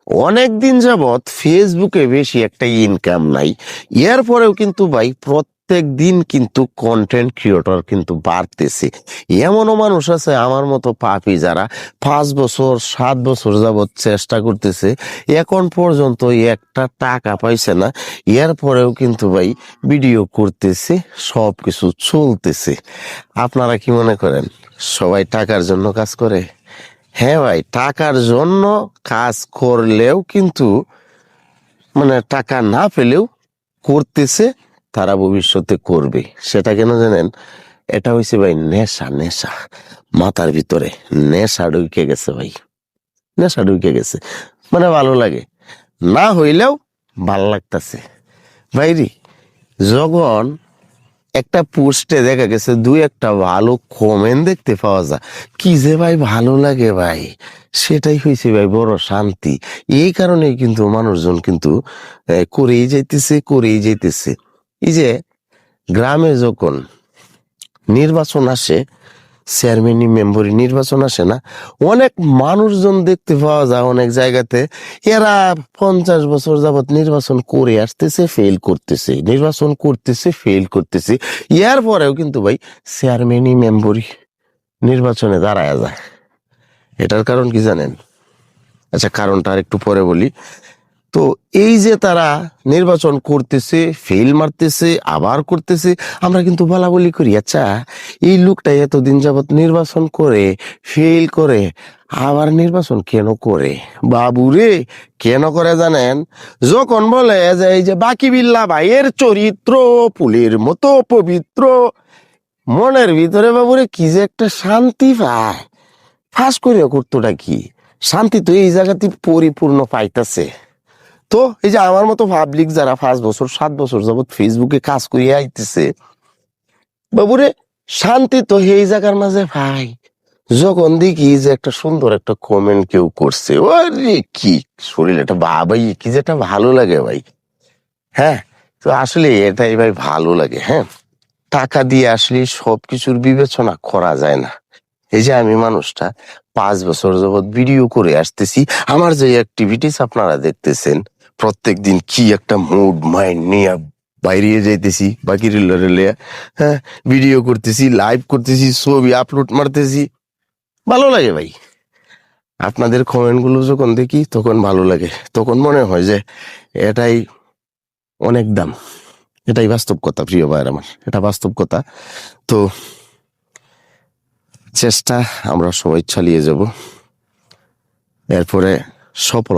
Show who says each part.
Speaker 1: অনেক দিন যাবৎ ফেসবুকে বেশি একটা ইনকাম নাই। এরপরেও কিন্তু ভাই প্রত্যেক দিন কিন্তু কন্টেন্ট ক্রিয়েটর কিন্তু বাড়তেছে। এমনও মানুষ আছে আমার মতো পাপী যারা 5 বছর 7 বছর যাবৎ চেষ্টা করতেছে, এখন পর্যন্ত একটা টাকা পাইছে না। এরপরেও কিন্তু ভাই ভিডিও করতেছে, সবকিছু চলতেছে। আপনারা কি মনে করেন সবাই টাকার জন্য কাজ করে? হ্যাঁ ভাই, টাকার জন্য কাজ করলেও কিন্তু টাকা না পেলেও করতেছে, তারা ভবিষ্যতে করবে। সেটা কেন জানেন? এটা হয়েছে ভাই নেশা। নেশা মাথার ভিতরে নেশা ঢুকে গেছে ভাই, নেশা ঢুকে গেছে। ভালো লাগে না হইলেও ভাল লাগতেছে ভাইরি। যখন একটা পোস্টে দেখা গেছে দুই একটা ভালো কমেন্ট দেখতে পাওয়া যায়, কি যে ভাই ভালো লাগে ভাই, সেটাই হয়েছে ভাই বড় শান্তি। এই কারণেই কিন্তু মানুষজন কিন্তু করেই যাইতেছে। এই যে গ্রামে যখন নির্বাচন আসে, চেয়ারম্যান মেম্বরি নির্বাচন আসে না, অনেক মানুষজন দেখতে পাওয়া যায় অনেক জায়গাতে, এরা 50 বছর যাবৎ নির্বাচন করে আসতেছে, ফেল করতেছে, নির্বাচন করতেছে, ফেল করতেছে। এর পরেও কিন্তু ভাই চেয়ারম্যানই মেম্বরি নির্বাচনে দাঁড়ায় যায়। এটার কারণ কি জানেন? আচ্ছা, কারণটা আর একটু পরে বলি। তো এই যে তারা নির্বাচন করতেছে, ফেল মারতেছে, আবার করতেছে, আমরা কিন্তু বলা বলি করি, আচ্ছা এই লোকটা এতদিন যাবৎ নির্বাচন করে ফেল করে আবার নির্বাচন কেন করে? বাবুরে, কেন করে জানেন? যখন বলে যে এই যে বাকি বিল্লা ভাইয়ের চরিত্র ফুলের মতো পবিত্র, মনের ভিতরে বাবুরে কি যে একটা শান্তি পায়। ফাঁস করে করতোটা কি শান্তি, তো এই জায়গাতে পরিপূর্ণ পাইতাছে। তো এই যে আমার মতো পাবলিক যারা 5 বছর 7 বছর যাবৎ ফেসবুকে কাজ করিয়া আইতেছে, বাবুরে শান্তি তো এই জায়গার মাঝে ভাই, যখন দেখি যে একটা সুন্দর একটা কমেন্ট কেউ করছে, ওরে কি শরীর একটা ভাই, কি যে একটা ভালো লাগে ভাই। হ্যাঁ, তো আসলে এটাই ভাই ভালো লাগে। হ্যাঁ, টাকা দিয়ে আসলে সবকিছুর বিবেচনা করা যায় না। এই যে আমি মানুষটা 5 বছর যাবৎ ভিডিও করে আসতেছি, আমার যে অ্যাক্টিভিটিস আপনারা দেখতেছেন, প্রত্যেক দিন কি একটা মুড মাইন্ড নিয়ে বাইরে যাইতেছি, বাকি রিলে হ্যাঁ ভিডিও করতেছি, লাইভ করতেছি, ছবি আপলোড মারতেছি, ভালো লাগে ভাই। আপনাদের কমেন্ট গুলো যখন দেখি তখন ভালো লাগে, তখন মনে হয় যে এটাই অনেক দাম। এটাই বাস্তব কথা প্রিয় ভাইয়ের আমার, এটা বাস্তব কথা। তো চেষ্টা আমরা সবাই চালিয়ে যাব, এরপরে সফলতা